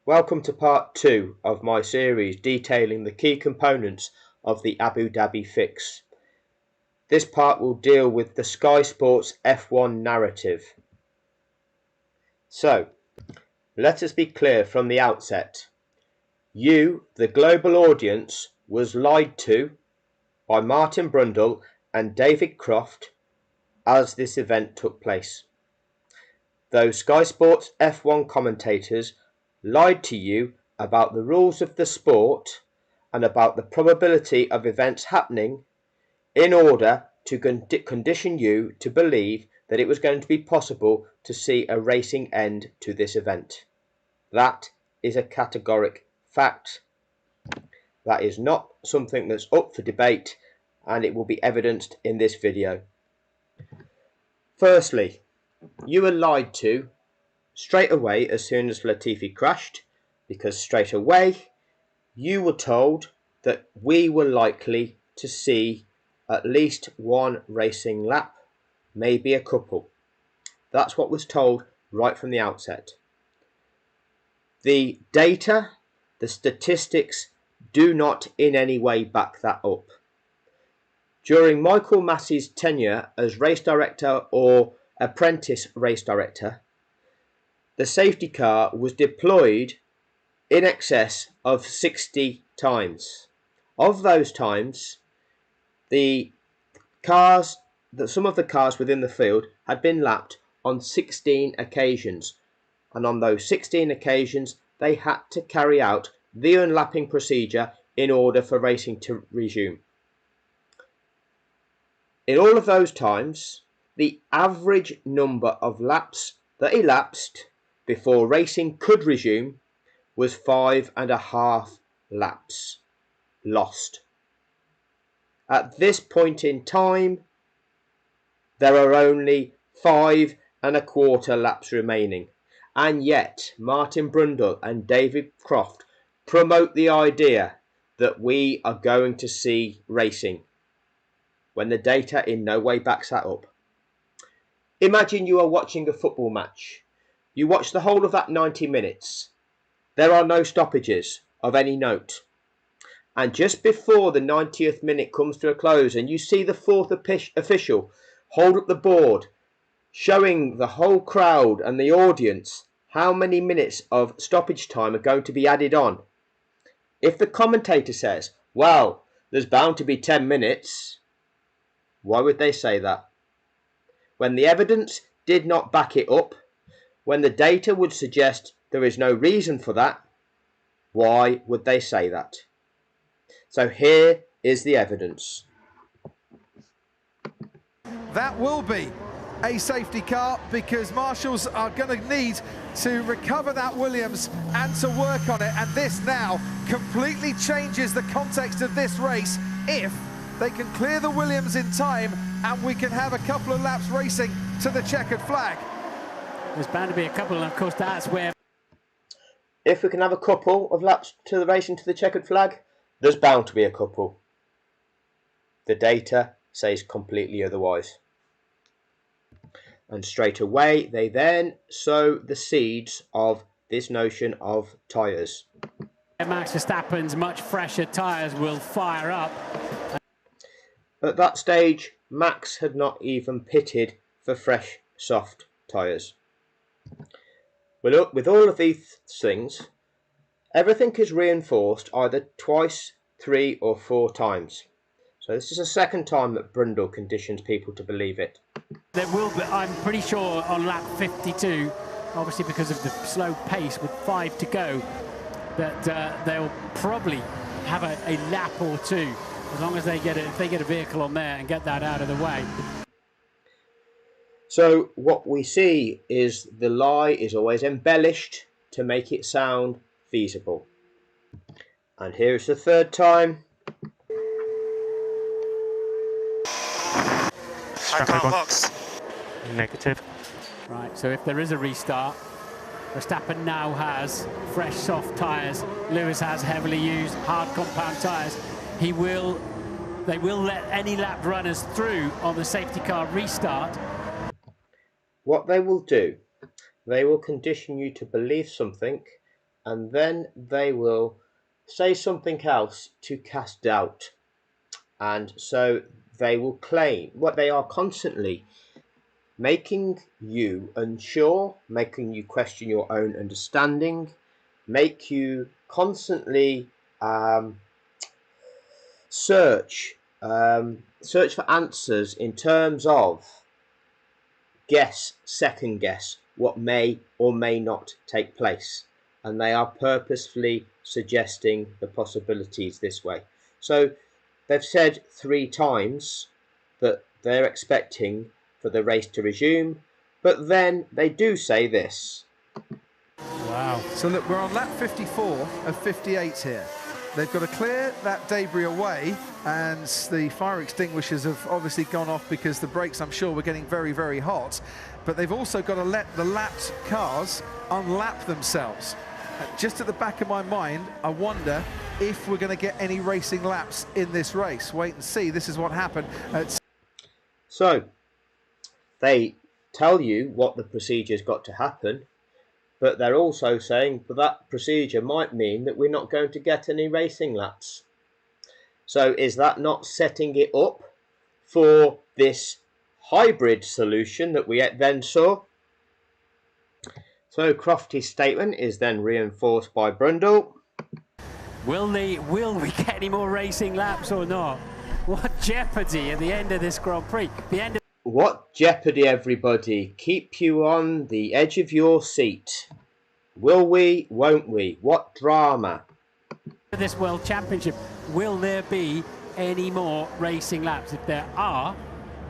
Welcome to part 2 of my series detailing the key components of the Abu Dhabi fix. This part will deal with the Sky Sports F1 narrative. So, let us be clear from the outset. You, the global audience, was lied to by Martin Brundle and David Croft as this event took place. Those Sky Sports F1 commentators lied to you about the rules of the sport and about the probability of events happening in order to condition you to believe that it was going to be possible to see a racing end to this event. That is a categoric fact. That is not something that's up for debate, and it will be evidenced in this video. Firstly, you were lied to straight away as soon as Latifi crashed, because straight away you were told that we were likely to see at least one racing lap, maybe a couple. That's what was told right from the outset. The data, the statistics do not in any way back that up. During Michael Massey's tenure as race director or apprentice race director, the safety car was deployed in excess of 60 times. Of those times, some of the cars within the field had been lapped on 16 occasions, and on those 16 occasions they had to carry out the unlapping procedure in order for racing to resume. In all of those times, the average number of laps that elapsed before racing could resume was 5.5 laps lost. At this point in time, there are only 5.25 laps remaining, and yet Martin Brundle and David Croft promote the idea that we are going to see racing, when the data in no way backs that up. Imagine you are watching a football match. You watch the whole of that 90 minutes. There are no stoppages of any note. And just before the 90th minute comes to a close and you see the fourth official hold up the board, showing the whole crowd and the audience how many minutes of stoppage time are going to be added on. If the commentator says, well, there's bound to be 10 minutes, why would they say that? When the evidence did not back it up, when the data would suggest there is no reason for that, why would they say that? So here is the evidence. That will be a safety car, because marshals are going to need to recover that Williams and to work on it, and this now completely changes the context of this race if they can clear the Williams in time and we can have a couple of laps racing to the checkered flag. There's bound to be a couple, and of course that's where... If we can have a couple of laps to the racing to the checkered flag, there's bound to be a couple. The data says completely otherwise. And straight away they then sow the seeds of this notion of tyres. Max Verstappen's much fresher tyres will fire up. At that stage, Max had not even pitted for fresh, soft tyres. Well, with all of these things, everything is reinforced either twice, 3 or 4 times. So this is the second time that Brundle conditions people to believe it. There will be, I'm pretty sure, on lap 52, obviously because of the slow pace with 5 to go, that they'll probably have a lap or two, as long as they get it, if they get a vehicle on there and get that out of the way. So what we see is the lie is always embellished to make it sound feasible. And here's the third time. Box. Negative. Right, so if there is a restart, Verstappen now has fresh, soft tyres. Lewis has heavily used hard compound tyres. They will let any lap runners through on the safety car restart. What they will do, they will condition you to believe something and then they will say something else to cast doubt. And so they will claim what they are constantly making you unsure, making you question your own understanding, make you constantly search for answers in terms of second guess what may or may not take place, and they are purposefully suggesting the possibilities this way. So they've said 3 times that they're expecting for the race to resume, but then they do say this. Wow. So look, we're on lap 54 of 58 here. They've got to clear that debris away, and the fire extinguishers have obviously gone off because the brakes, I'm sure, were getting very, very hot. But they've also got to let the lapped cars unlap themselves. Just at the back of my mind, I wonder if we're going to get any racing laps in this race. Wait and see. This is what happened. So they tell you what the procedure's got to happen, but they're also saying that procedure might mean that we're not going to get any racing laps. So is that not setting it up for this hybrid solution that we then saw? So Crofty's statement is then reinforced by Brundle. Will we get any more racing laps or not? What jeopardy at the end of this Grand Prix. What jeopardy, everybody. Keep you on the edge of your seat. Will we, won't we? What drama. This World Championship, will there be any more racing laps? If there are,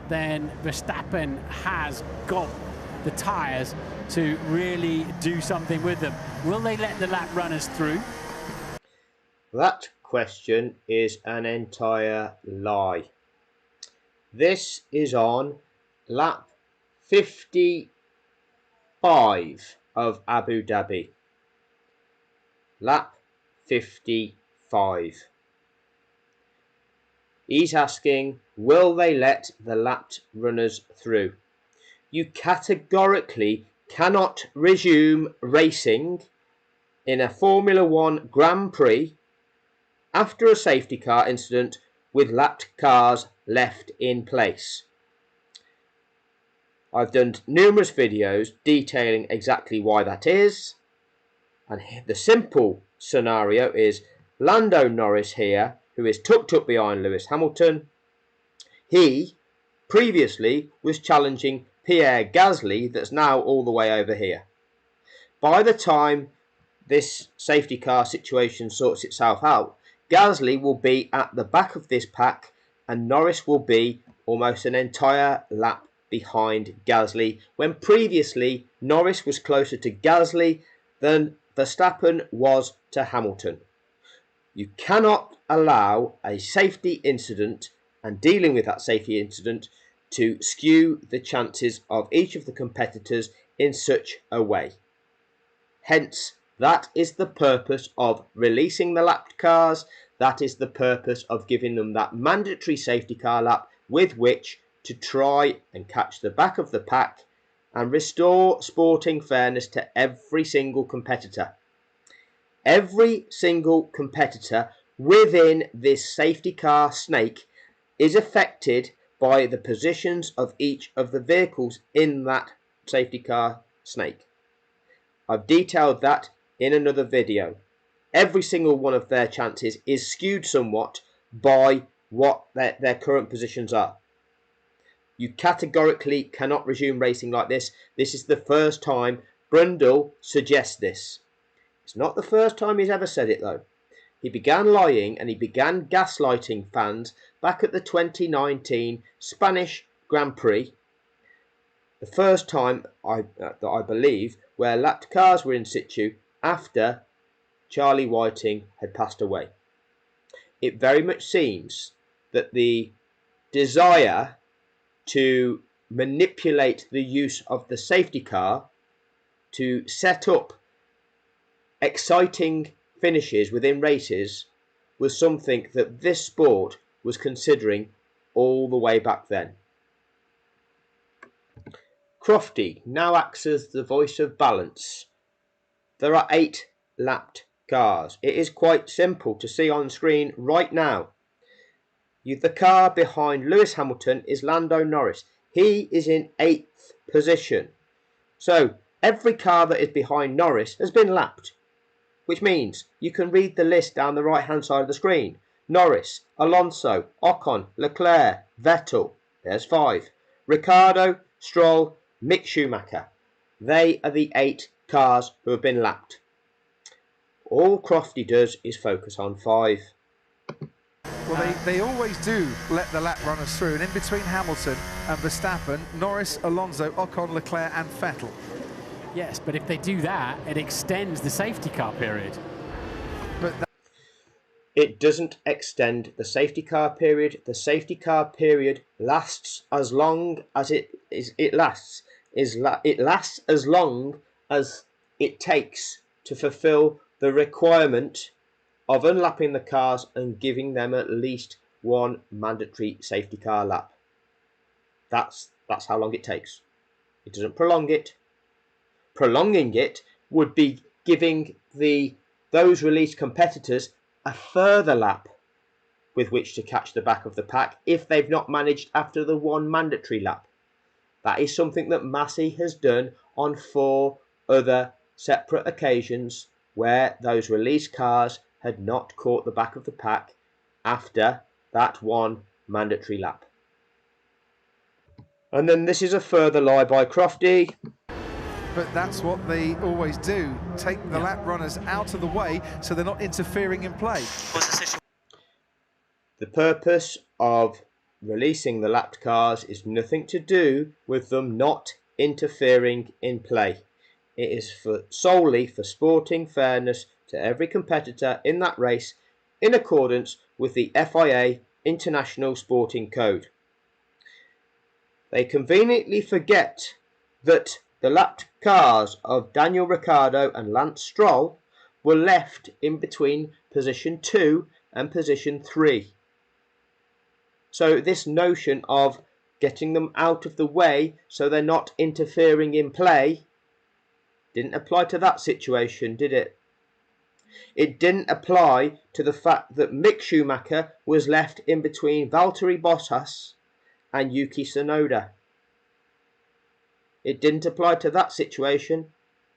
then Verstappen has got the tyres to really do something with them. Will they let the lap runners through? That question is an entire lie. This is on lap 55 of Abu Dhabi. Lap 55. He's asking, will they let the lapped runners through? You categorically cannot resume racing in a Formula One Grand Prix after a safety car incident with lapped cars left in place. I've done numerous videos detailing exactly why that is, and the simple scenario is Lando Norris here, who is tucked up behind Lewis Hamilton. He previously was challenging Pierre Gasly, that's now all the way over here. By the time this safety car situation sorts itself out, Gasly will be at the back of this pack and Norris will be almost an entire lap behind Gasly, when previously Norris was closer to Gasly than Verstappen was to Hamilton. You cannot allow a safety incident and dealing with that safety incident to skew the chances of each of the competitors in such a way. Hence, that is the purpose of releasing the lapped cars. That is the purpose of giving them that mandatory safety car lap with which to try and catch the back of the pack and restore sporting fairness to every single competitor. Every single competitor within this safety car snake is affected by the positions of each of the vehicles in that safety car snake. I've detailed that in another video. Every single one of their chances is skewed somewhat by what their current positions are. You categorically cannot resume racing like this. This is the first time Brundle suggests this. It's not the first time he's ever said it though. He began lying and he began gaslighting fans back at the 2019 Spanish Grand Prix. The first time that I believe where lapped cars were in situ after Charlie Whiting had passed away. It very much seems that the desire to manipulate the use of the safety car to set up exciting finishes within races was something that this sport was considering all the way back then. Crofty now acts as the voice of balance. There are 8 lapped cars. It is quite simple to see on screen right now. The car behind Lewis Hamilton is Lando Norris. He is in 8th position. So every car that is behind Norris has been lapped, which means you can read the list down the right hand side of the screen. Norris, Alonso, Ocon, Leclerc, Vettel, there's 5. Ricciardo, Stroll, Mick Schumacher. They are the 8 cars who have been lapped. All Crofty does is focus on 5. Well, they always do let the lap runners through, and in between Hamilton and Verstappen, Norris, Alonso, Ocon, Leclerc and Vettel. Yes, but if they do that, it extends the safety car period. But it doesn't extend the safety car period. The safety car period lasts as long as it lasts as long as it takes to fulfill the requirement of unlapping the cars and giving them at least one mandatory safety car lap. That's how long it takes. It doesn't prolong it. Prolonging it would be giving those released competitors a further lap with which to catch the back of the pack if they've not managed after the one mandatory lap. That is something that Massey has done on 4 other separate occasions where those released cars had not caught the back of the pack after that one mandatory lap. And then this is a further lie by Crofty. But that's what they always do, take the lap runners out of the way so they're not interfering in play. The purpose of releasing the lapped cars is nothing to do with them not interfering in play. It is solely for sporting fairness to every competitor in that race in accordance with the FIA International Sporting Code. They conveniently forget that the lapped cars of Daniel Ricciardo and Lance Stroll were left in between position 2 and position 3. So this notion of getting them out of the way so they're not interfering in play didn't apply to that situation, did it? It didn't apply to the fact that Mick Schumacher was left in between Valtteri Bottas and Yuki Tsunoda. It didn't apply to that situation.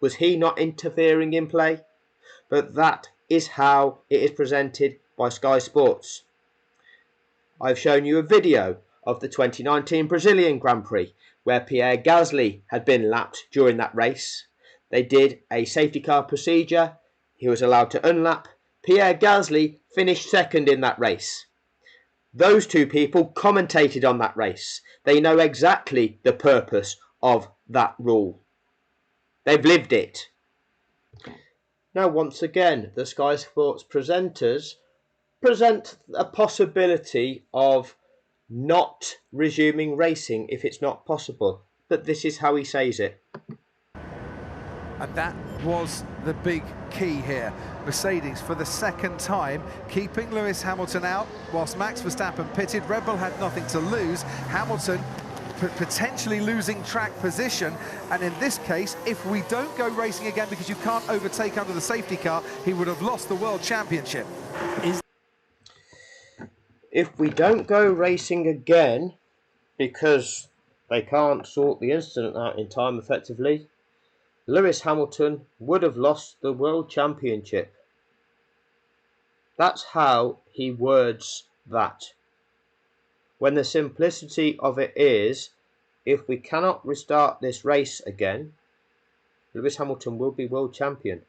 Was he not interfering in play? But that is how it is presented by Sky Sports. I've shown you a video of the 2019 Brazilian Grand Prix where Pierre Gasly had been lapped during that race. They did a safety car procedure. He was allowed to unlap. Pierre Gasly finished second in that race. Those two people commentated on that race. They know exactly the purpose of that rule. They've lived it. Now, once again, the Sky Sports presenters present a possibility of not resuming racing if it's not possible. But this is how he says it. And that was the big key here. Mercedes, for the second time, keeping Lewis Hamilton out whilst Max Verstappen pitted. Red Bull had nothing to lose. Hamilton potentially losing track position. And in this case, if we don't go racing again because you can't overtake under the safety car, he would have lost the World Championship. If we don't go racing again because they can't sort the incident out in time effectively, Lewis Hamilton would have lost the World Championship. That's how he words that. When the simplicity of it is, if we cannot restart this race again, Lewis Hamilton will be world champion.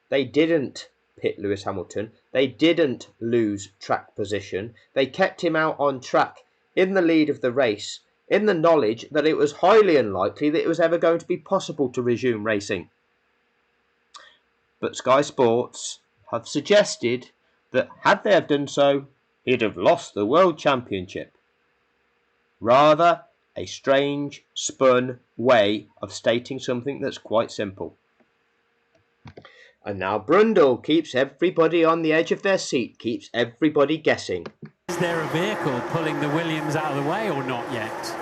They didn't pit Lewis Hamilton. They didn't lose track position. They kept him out on track in the lead of the race, in the knowledge that it was highly unlikely that it was ever going to be possible to resume racing. But Sky Sports have suggested that had they have done so, he'd have lost the World Championship. Rather a strange, spun way of stating something that's quite simple. And now Brundle keeps everybody on the edge of their seat, keeps everybody guessing. Is there a vehicle pulling the Williams out of the way or not yet?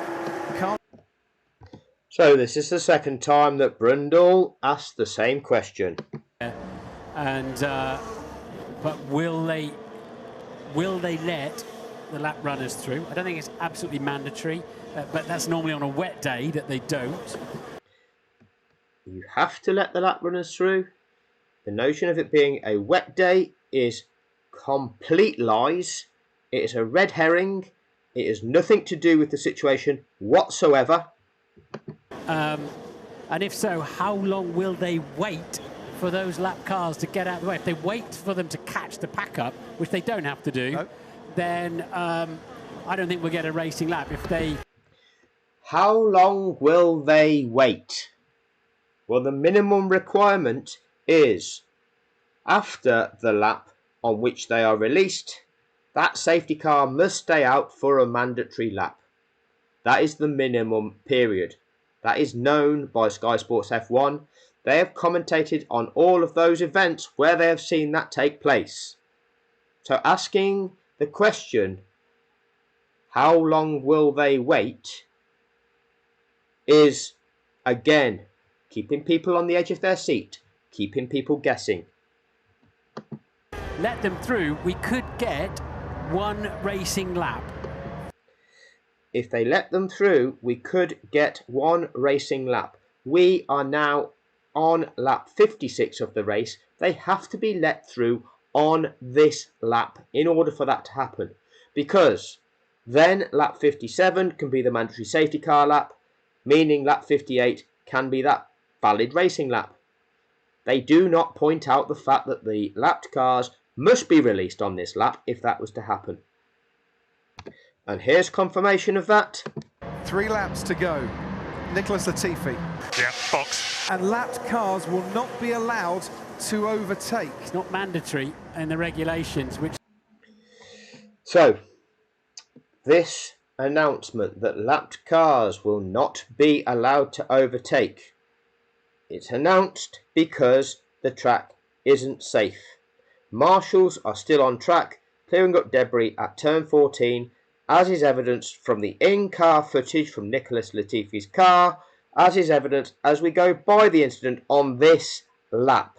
So this is the second time that Brundle asked the same question. And but will they let the lap runners through? I don't think it's absolutely mandatory, but that's normally on a wet day that they don't. You have to let the lap runners through. The notion of it being a wet day is complete lies. It is a red herring. It has nothing to do with the situation whatsoever. And if so, how long will they wait for those lap cars to get out of the way? If they wait for them to catch the pack up, which they don't have to do, no, then I don't think we'll get a racing lap. If they... How long will they wait? Well, the minimum requirement is after the lap on which they are released, that safety car must stay out for a mandatory lap. That is the minimum period. That is known by Sky Sports F1. They have commentated on all of those events where they have seen that take place. So asking the question, how long will they wait, is, again, keeping people on the edge of their seat, keeping people guessing. Let them through, we could get one racing lap. If they let them through, we could get one racing lap. We are now on lap 56 of the race. They have to be let through on this lap in order for that to happen, because then lap 57 can be the mandatory safety car lap, meaning lap 58 can be that valid racing lap. They do not point out the fact that the lapped cars must be released on this lap if that was to happen. And here's confirmation of that. 3 laps to go. Nicholas Latifi. Yeah, box. And lapped cars will not be allowed to overtake. It's not mandatory in the regulations, which... So, this announcement that lapped cars will not be allowed to overtake, it's announced because the track isn't safe. Marshals are still on track, clearing up debris at turn 14, as is evidenced from the in-car footage from Nicholas Latifi's car, as is evident as we go by the incident on this lap.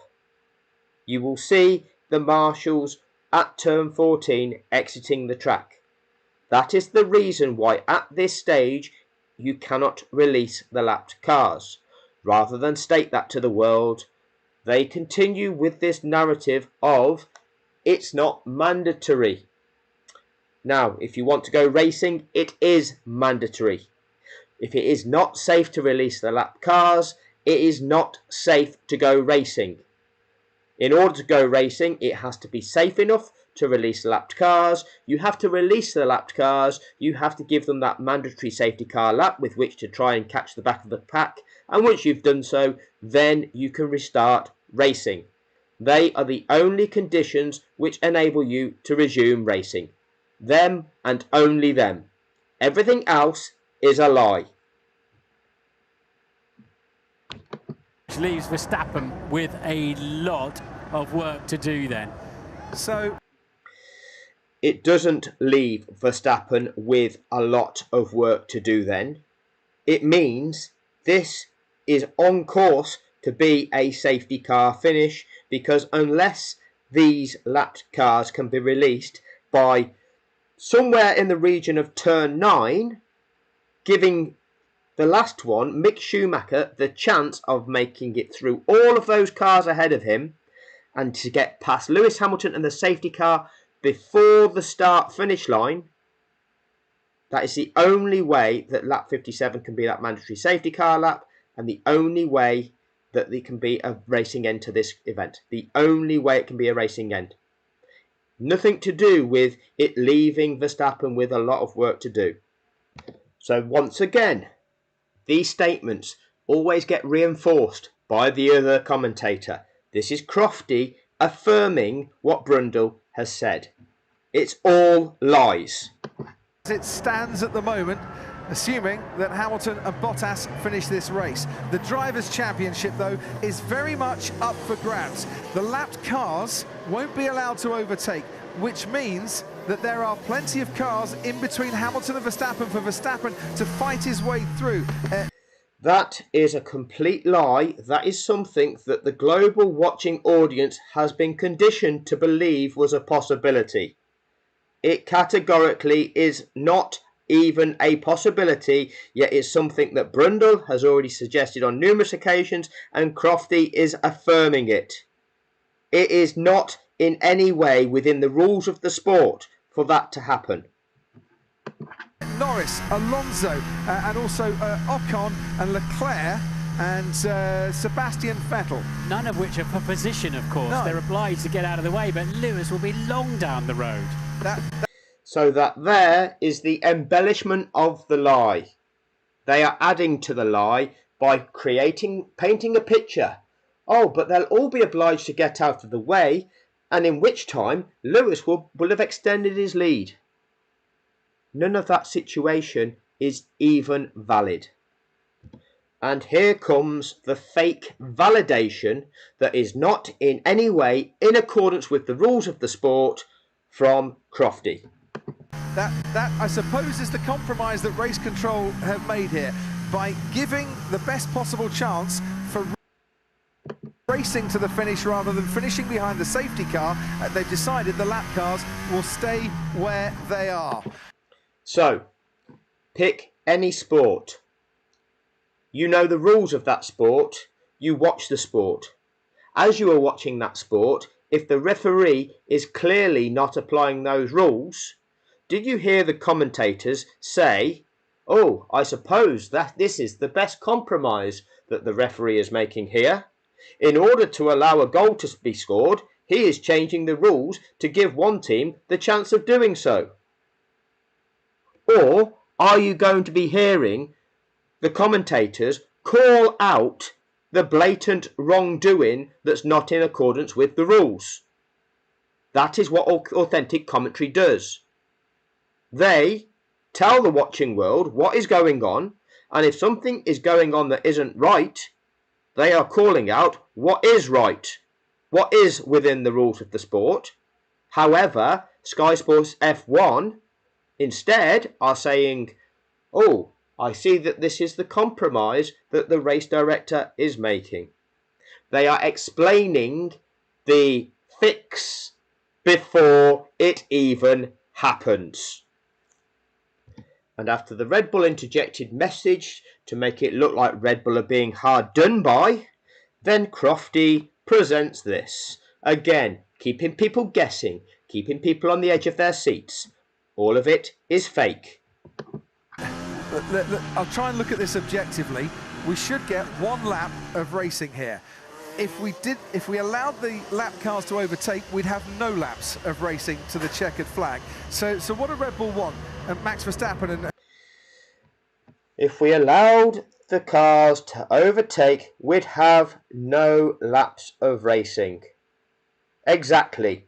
You will see the marshals at turn 14 exiting the track. That is the reason why at this stage you cannot release the lapped cars. Rather than state that to the world, they continue with this narrative of it's not mandatory. Now, if you want to go racing, it is mandatory. If it is not safe to release the lapped cars, it is not safe to go racing. In order to go racing, it has to be safe enough to release lapped cars. You have to release the lapped cars. You have to give them that mandatory safety car lap with which to try and catch the back of the pack. And once you've done so, then you can restart racing. They are the only conditions which enable you to resume racing. Them and only them. Everything else is a lie. Which leaves Verstappen with a lot of work to do then. So it doesn't leave Verstappen with a lot of work to do then. It means this is on course to be a safety car finish, because unless these lapped cars can be released by somewhere in the region of turn 9, giving the last one, Mick Schumacher, the chance of making it through all of those cars ahead of him and to get past Lewis Hamilton and the safety car before the start-finish line. That is the only way that lap 57 can be that mandatory safety car lap, and the only way that there can be a racing end to this event. The only way it can be a racing end. Nothing to do with it leaving Verstappen with a lot of work to do. So once again, these statements always get reinforced by the other commentator. This is Crofty affirming what Brundle has said. It's all lies. As it stands at the moment, assuming that Hamilton and Bottas finish this race. The Drivers' Championship, though, is very much up for grabs. The lapped cars won't be allowed to overtake, which means that there are plenty of cars in between Hamilton and Verstappen for Verstappen to fight his way through. That is a complete lie. That is something that the global watching audience has been conditioned to believe was a possibility. It categorically is not even a possibility, yet it's something that Brundle has already suggested on numerous occasions, and Crofty is affirming it. It is not in any way within the rules of the sport for that to happen. Norris, Alonso, and also Ocon and Leclerc and Sebastian Vettel. None of which are for position, of course. No. They're obliged to get out of the way, but Lewis will be long down the road. So that there is the embellishment of the lie. They are adding to the lie by painting a picture. Oh, but they'll all be obliged to get out of the way, and in which time Lewis will have extended his lead. None of that situation is even valid. And here comes the fake validation that is not in any way in accordance with the rules of the sport from Crofty. That I suppose is the compromise that race control have made here by giving the best possible chance for racing to the finish rather than finishing behind the safety car. They've decided the lap cars will stay where they are. So, pick any sport. You know the rules of that sport. You watch the sport. As you are watching that sport, if the referee is clearly not applying those rules, did you hear the commentators say, oh, I suppose that this is the best compromise that the referee is making here? In order to allow a goal to be scored, he is changing the rules to give one team the chance of doing so. Or are you going to be hearing the commentators call out the blatant wrongdoing that's not in accordance with the rules? That is what authentic commentary does. They tell the watching world what is going on, and if something is going on that isn't right, they are calling out what is right, what is within the rules of the sport. However, Sky Sports F1 instead are saying, oh, I see that this is the compromise that the race director is making. They are explaining the fix before it even happens. And after the Red Bull interjected message to make it look like Red Bull are being hard done by, then Crofty presents this. Again, keeping people guessing, keeping people on the edge of their seats. All of it is fake. I'll try and look at this objectively. We should get one lap of racing here. If we allowed the lap cars to overtake, we'd have no laps of racing to the checkered flag. So what do Red Bull want? And Max Verstappen and... If we allowed the cars to overtake, we'd have no laps of racing. Exactly.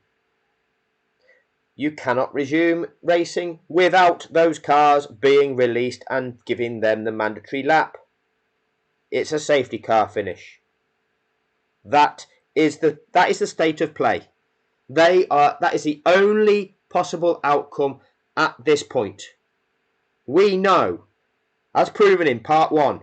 You cannot resume racing without those cars being released and giving them the mandatory lap. It's a safety car finish. That is the state of play. That is the only possible outcome at this point. We know, as proven in part 1,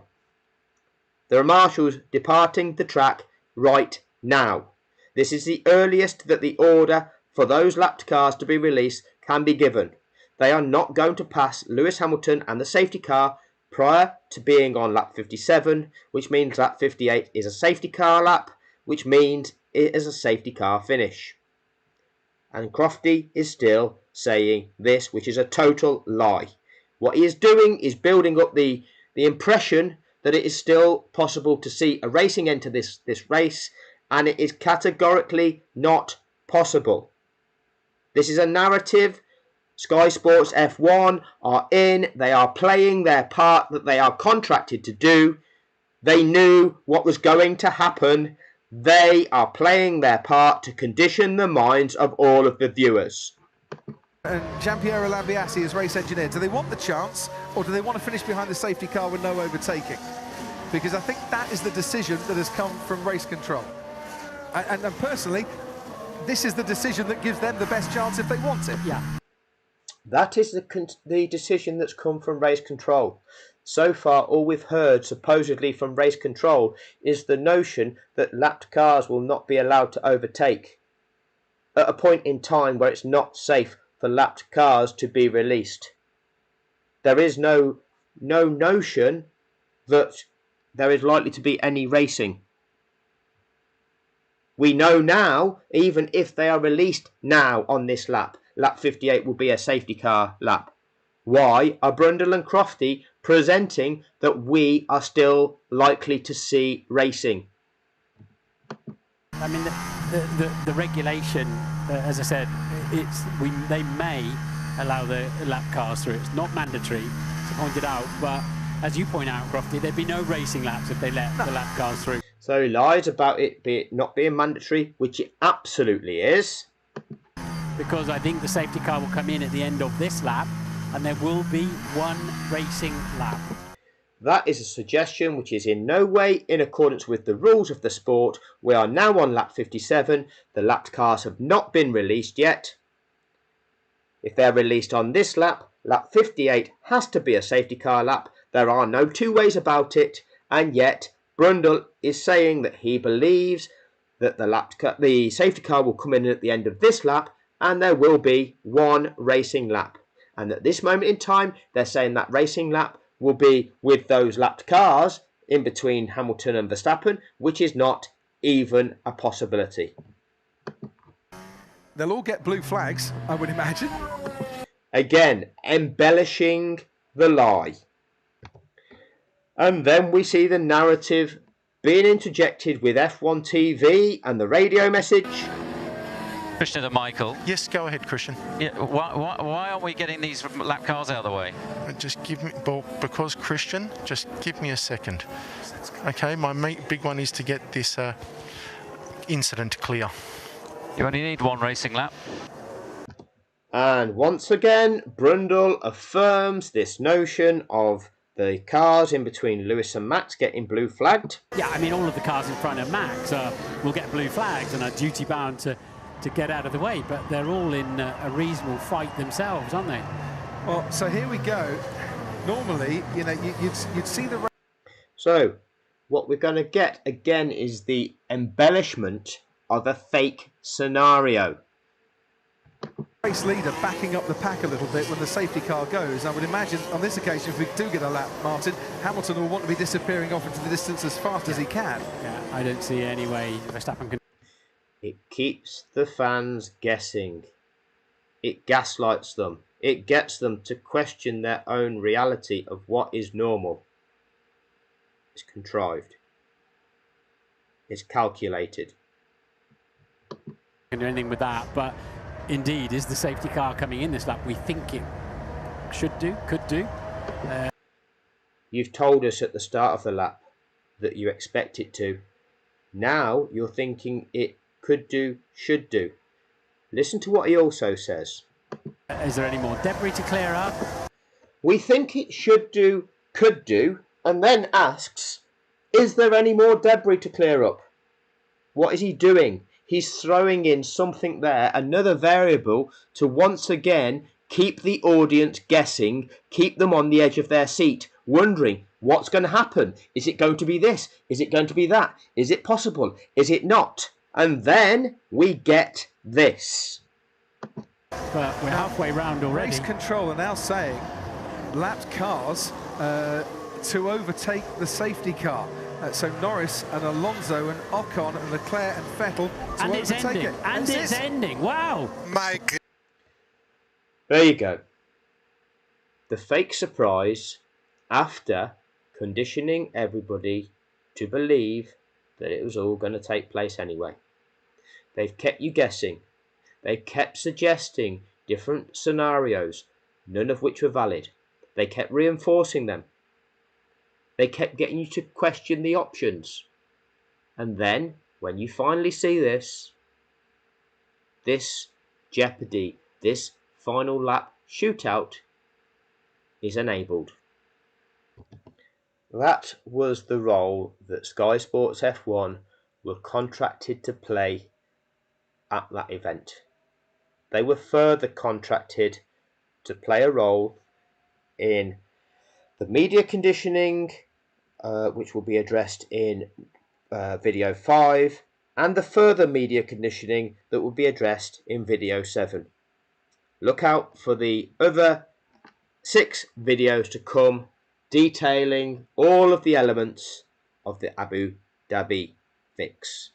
there are marshals departing the track right now. This is the earliest that the order for those lapped cars to be released can be given. They are not going to pass Lewis Hamilton and the safety car prior to being on lap 57, which means lap 58 is a safety car lap, which means it is a safety car finish. And Crofty is still saying this, which is a total lie. What he is doing is building up the impression that it is still possible to see a racing end to this race, and it is categorically not possible. This is a narrative. Sky Sports F1 are in. They are playing their part that they are contracted to do. They knew what was going to happen. They are playing their part to condition the minds of all of the viewers. And Giampiero Lambiase is race engineer. Do they want the chance, or do they want to finish behind the safety car with no overtaking? Because I think that is the decision that has come from race control. And personally, this is the decision that gives them the best chance if they want it. Yeah. That is the decision that's come from race control. So far, all we've heard, supposedly from race control, is the notion that lapped cars will not be allowed to overtake at a point in time where it's not safe for lapped cars to be released. There is no notion that there is likely to be any racing. We know now, even if they are released now on this lap, lap 58 will be a safety car lap. Why are Brundle and Crofty presenting that we are still likely to see racing? I mean, the regulation, as I said, they may allow the lap cars through. It's not mandatory, as I pointed out, but as you point out, Crofty, there'd be no racing laps if they let the lap cars through. So he lies about it not being mandatory, which it absolutely is. Because I think the safety car will come in at the end of this lap, and there will be one racing lap. That is a suggestion which is in no way in accordance with the rules of the sport. We are now on lap 57. The lapped cars have not been released yet. If they're released on this lap, lap 58 has to be a safety car lap. There are no two ways about it, and yet Brundle is saying that he believes that the safety car will come in at the end of this lap, and there will be one racing lap. And at this moment in time, they're saying that racing lap will be with those lapped cars in between Hamilton and Verstappen, which is not even a possibility. They'll all get blue flags, I would imagine. Again, embellishing the lie. And then we see the narrative being interjected with F1 TV and the radio message. Christian and Michael. Yes, go ahead, Christian. Yeah, why aren't we getting these lap cars out of the way? Just give me, well, because Christian, just give me a second. Okay, my big one is to get this incident clear. You only need one racing lap. And once again, Brundle affirms this notion of the cars in between Lewis and Max getting blue flagged. Yeah, I mean, all of the cars in front of Max will get blue flags and are duty bound to get out of the way, but they're all in a reasonable fight themselves, aren't they? Well, so here we go. Normally, you know, you'd see the... So, what we're going to get again is the embellishment of a fake scenario. Race leader backing up the pack a little bit when the safety car goes. I would imagine on this occasion, if we do get a lap, Martin, Hamilton will want to be disappearing off into the distance as fast as he can. Yeah, I don't see any way Verstappen can... It keeps the fans guessing. It gaslights them. It gets them to question their own reality of what is normal. It's contrived. It's calculated. Can do anything with that, but indeed, is the safety car coming in this lap? We think it should do, could do. You've told us at the start of the lap that you expect it to. Now you're thinking it could do, should do. Listen to what he also says. Is there any more debris to clear up? We think it should do, could do, and then asks, is there any more debris to clear up? What is he doing? He's throwing in something there, another variable, to once again keep the audience guessing, keep them on the edge of their seat, wondering what's going to happen. Is it going to be this? Is it going to be that? Is it possible? Is it not? And then we get this. But we're halfway round already. Race control are now saying lapped cars to overtake the safety car. So Norris and Alonso and Ocon and Leclerc and Vettel to and it's overtake ending. it. And it's ending. Wow. Mike. There you go. The fake surprise after conditioning everybody to believe that it was all going to take place anyway. They've kept you guessing. They kept suggesting different scenarios, none of which were valid. They kept reinforcing them. They kept getting you to question the options. And then, when you finally see this jeopardy, this final lap shootout is enabled. That was the role that Sky Sports F1 were contracted to play at that event. They were further contracted to play a role in the media conditioning, which will be addressed in video 5, and the further media conditioning that will be addressed in video 7. Look out for the other 6 videos to come detailing all of the elements of the Abu Dhabi fix.